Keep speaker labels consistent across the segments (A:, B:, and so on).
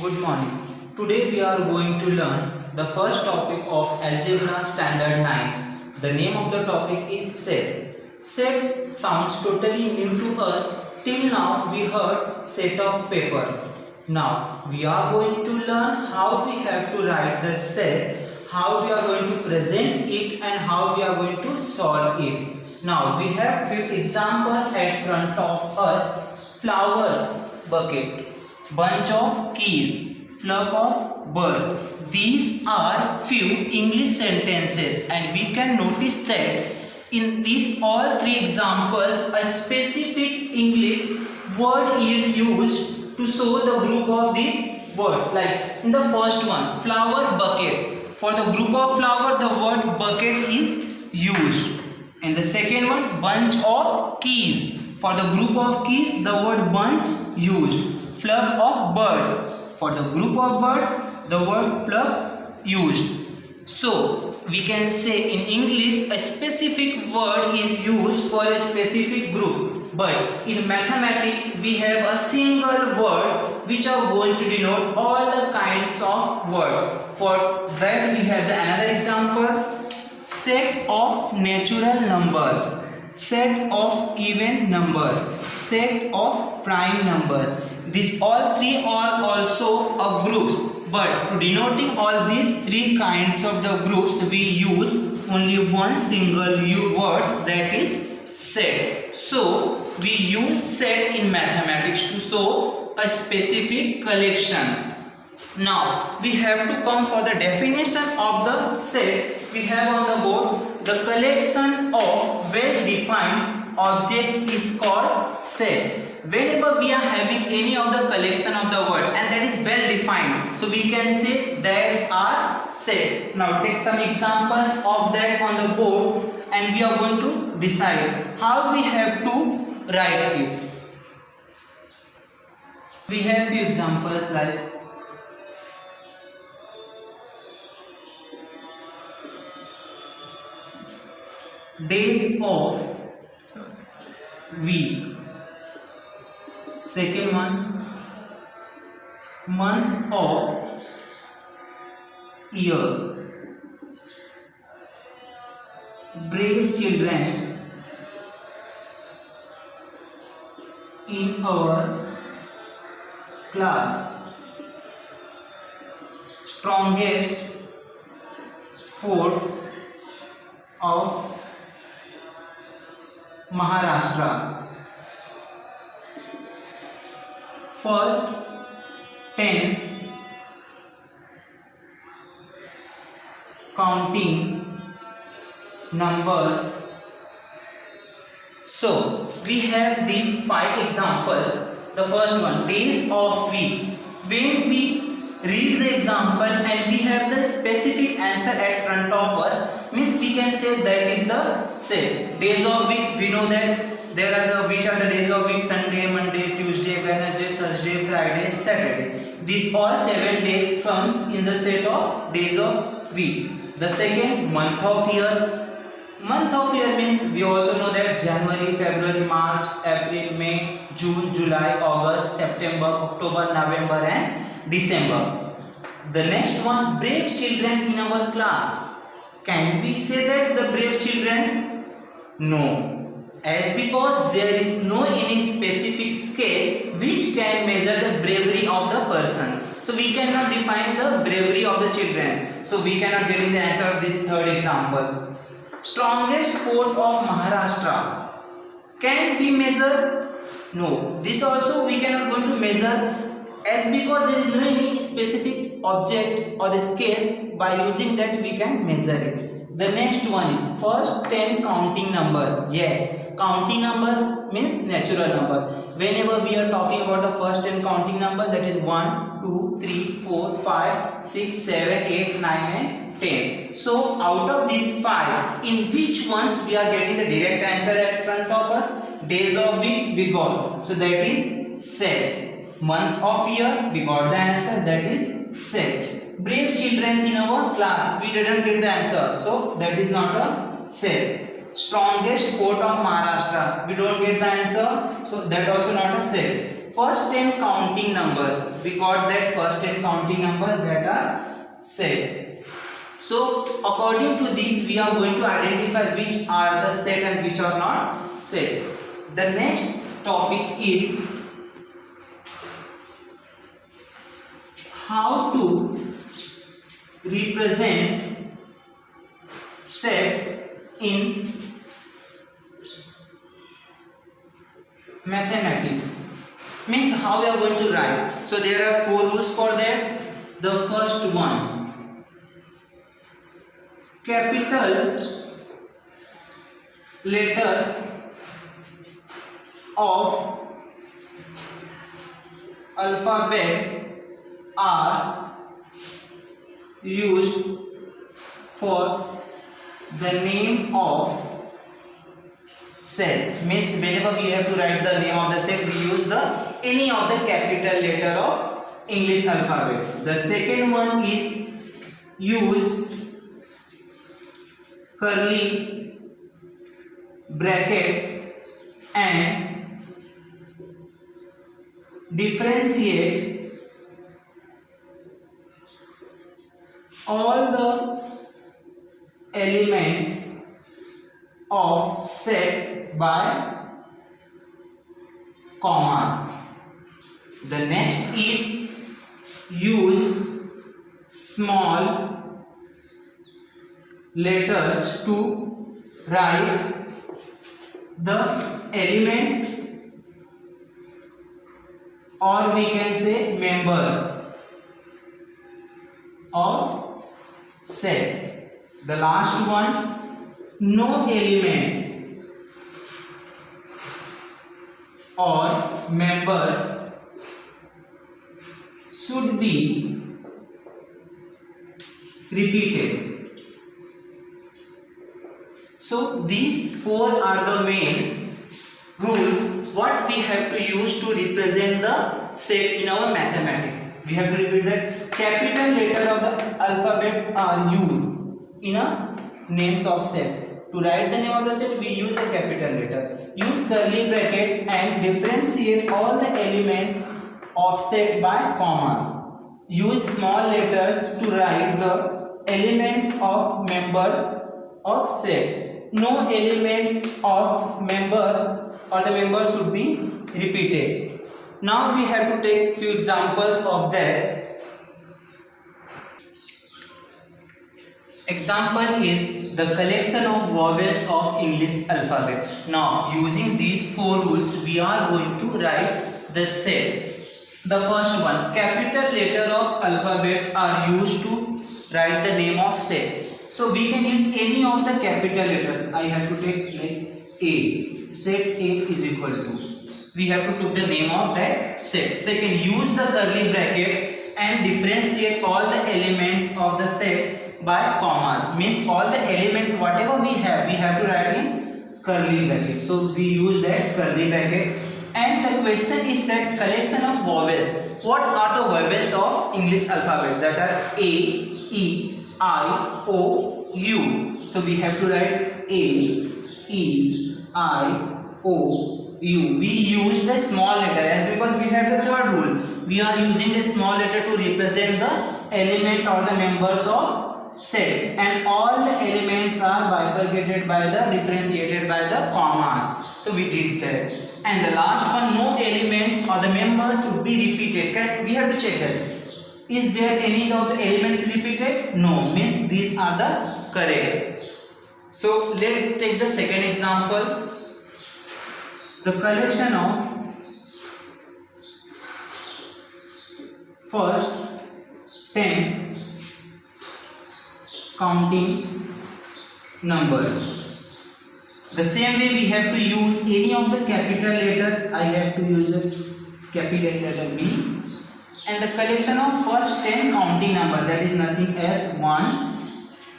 A: Good morning. Today we are going to learn the first topic of Algebra Standard 9. The name of the topic is set. Sets sounds totally new to us. Till now we heard set of papers. Now we are going to learn how we have to write the set, how we are going to present it and how we are going to solve it. Now we have few examples at front of us. Flowers bucket, bunch of keys, flock of birds. These are few English sentences and we can notice that in these all three examples a specific English word is used to show the group of these words. Like in the first one, flower bucket. For the group of flower the word bucket is used. In the second one, bunch of keys. For the group of keys, the word bunch used. Flock of birds. For the group of birds, the word flock used. So, we can say in English, a specific word is used for a specific group. But in mathematics, we have a single word which are going to denote all the kinds of words. For that, we have the another examples. Set of natural numbers, set of even numbers, set of prime numbers. These all three are also a groups, but to denoting all these three kinds of the groups we use only one single word, that is set. So we use set in mathematics to show a specific collection. Now we have to come for the definition of the set. We have on the board the collection of well-defined object is called set. Whenever we are having any of the collection of the word and that is well-defined, so we can say that are set. Now take some examples of that on the board and we are going to decide how we have to write it. We have few examples like days of week. Second one, months of year. Brave children in our class. Strongest forts of Maharashtra. First 10 counting numbers. So we have these 5 examples. The first one, days of week. When we read the example and we have the specific answer at front of us, means we can say that is the set. Days of week, we know that there are which are the days of week: Sunday, Monday, Tuesday, Wednesday, Thursday, Friday, Saturday. These all 7 days comes in the set of days of week. The second, month of year. Month of year means we also know that January, February, March, April, May, June, July, August, September, October, November and December. The next one, brave children in our class. Can we say that the brave children? No. As because there is no any specific scale which can measure the bravery of the person. So we cannot define the bravery of the children. So we cannot get in the answer of this third example. Strongest fort of Maharashtra. Can we measure? No. This also we cannot going to measure, as because there is no any specific object or the scales by using that we can measure it. The next one is first 10 counting numbers. Yes, counting numbers means natural number. Whenever we are talking about the first 10 counting numbers, that is 1, 2, 3, 4, 5, 6, 7, 8, 9 and 10. So out of these 5, in which ones we are getting the direct answer at front of us? Days of week we got. So that is set. Month of year we got the answer, that is set. Brave children in our class, we didn't get the answer, so that is not a set. Strongest fort of Maharashtra, we don't get the answer, so that also not a set. first 10 counting numbers. We got that first 10 counting numbers that are set. So according to this, we are going to identify which are the set and which are not set. The next topic is how to represent sets in mathematics. Means how we are going to write. So there are 4 rules for that. The first one, capital letters of alphabets are used for the name of set. Means whenever we have to write the name of the set, we use the any of the capital letter of English alphabet. The second one is use curly brackets and differentiate all the elements of set by commas. The next is use small letters to write the element, or we can say members of set. The last one, no elements or members should be repeated. So these 4 are the main rules what we have to use to represent the set in our mathematics. We have to repeat that capital letter of the alphabet are used in a names of set. To write the name of the set, we use the capital letter. Use curly bracket and differentiate all the elements of set by commas. Use small letters to write the elements of members of set. No elements of members or the members should be repeated. Now we have to take few examples of that. Example is the collection of vowels of English alphabet. Now using these 4 rules, we are going to write the set. The first one, capital letter of alphabet are used to write the name of set. So we can use any of the capital letters. I have to take like A. Set A is equal to. We have to put the name of that set. Second, use the curly bracket and differentiate all the elements of the set by commas. Means all the elements whatever we have to write in curly bracket. So we use that curly bracket. And the question is that collection of vowels. What are the vowels of English alphabet? That are A, E, I, O, U. So we have to write A, E, I, O, U. We use the small letter as because we have the third rule. We are using the small letter to represent the element or the members of set. And all the elements are bifurcated by the differentiated by the commas. So we did that. And the last one, no elements or the members should be repeated. Correct? We have to check that. Is there any of the elements repeated? No. Means these are the correct. So let's take the second example. The collection of first 10 counting numbers. The same way we have to use any of the capital letter. I have to use the capital letter B. And the collection of first 10 counting numbers, that is nothing as 1,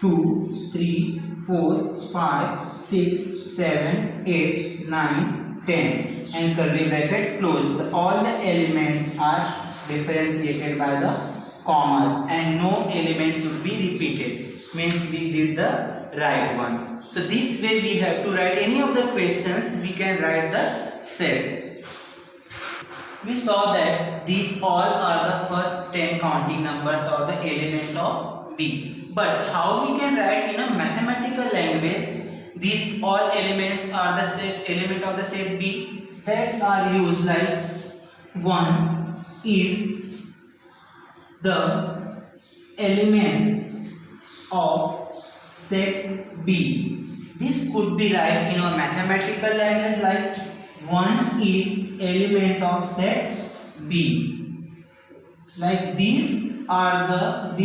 A: 2, 3, 4, 5, 6, 7, 8, 9, 10. And curly bracket closed. All the elements are differentiated by the commas and no element should be repeated. Means we did the right one. So this way we have to write any of the questions, we can write the set. we saw that these all are the first 10 counting numbers or the element of B. But how we can write in a mathematical language these all elements are the set element of the set B that are used, like 1 is the element of set B. This could be write in a mathematical language like 1 is element of set B. Like these are the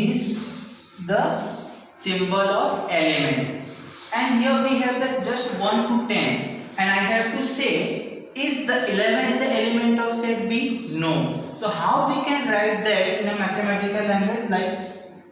A: symbol of element. And here we have that just 1 to 10, and I have to say, is the 11 is the element of set B? No. So how we can write that in a mathematical language, like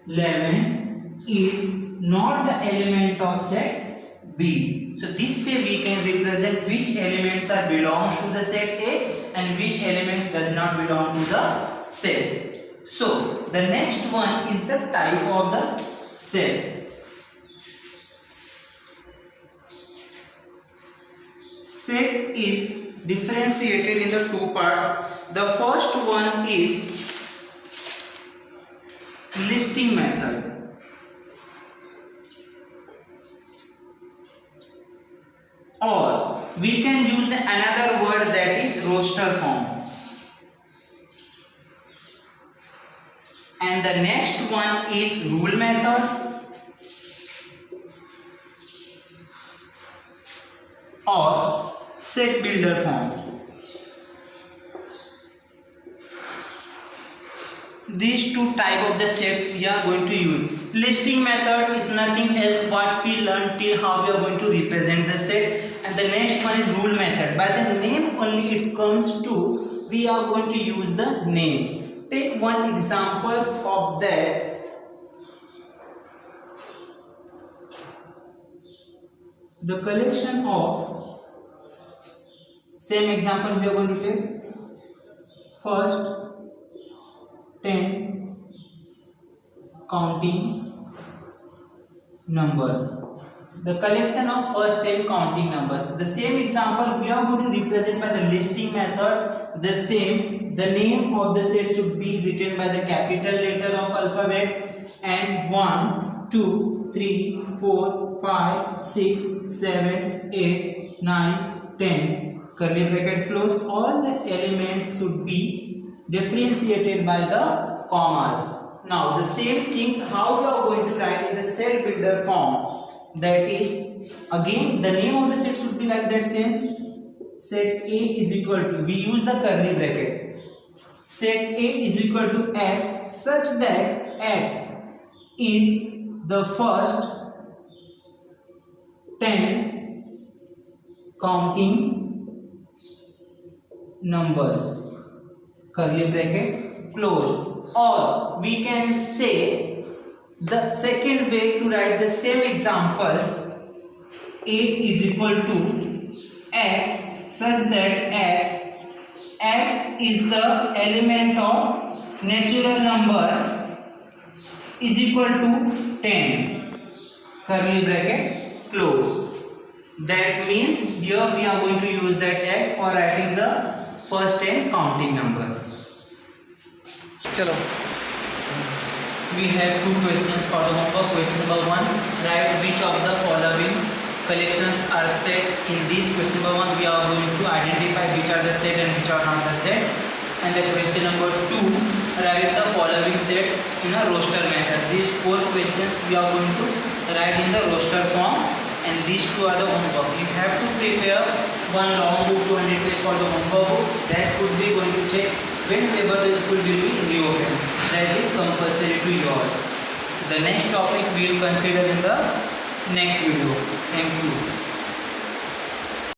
A: 11 is not the element of set B. So this way we can represent which elements are belongs to the set A and which elements does not belong to the set. So the next one is the type of the set. Set is differentiated in the two parts. The first one is listing method. Or we can use another word, that is roster form. And the next one is rule method or set builder form. These two type of the sets we are going to use. Listing method is nothing else what we learned till how we are going to represent the set, and the next one is rule method. By the name only it comes to, we are going to use the name. Take one examples of that. The collection of, same example we are going to take, first 10 counting numbers. The collection of first 10 counting numbers. The same example we are going to represent by the listing method. The same, the name of the set should be written by the capital letter of alphabet, and 1, 2, 3, 4, 5, 6, 7, 8, 9, 10, curly bracket close. All the elements should be differentiated by the commas. Now the same things how we are going to write in the set builder form. That is, again the name of the set should be like that same. Set A is equal to, we use the curly bracket. Set A is equal to X, such that X is the first 10 counting numbers, curly bracket closed. Or we can say the second way to write the same examples, A is equal to X, such that X is the element of natural number is equal to 10, curly bracket close. That means here we are going to use that X for writing the first 10 counting numbers. Chalo. We have two questions for the homework. Question number 1, write which of the following collections are set. In this question number 1 we are going to identify which are the set and which are not the set. And the question number 2, write the following sets in a roster method. These 4 questions we are going to write in the roster form, and these 2 are the homework. You have to prepare one long book, 200 pages for the homework book. That could be going to check whenever the school will be reopened. That is compulsory to you all. The next topic we will consider in the next video. Thank you.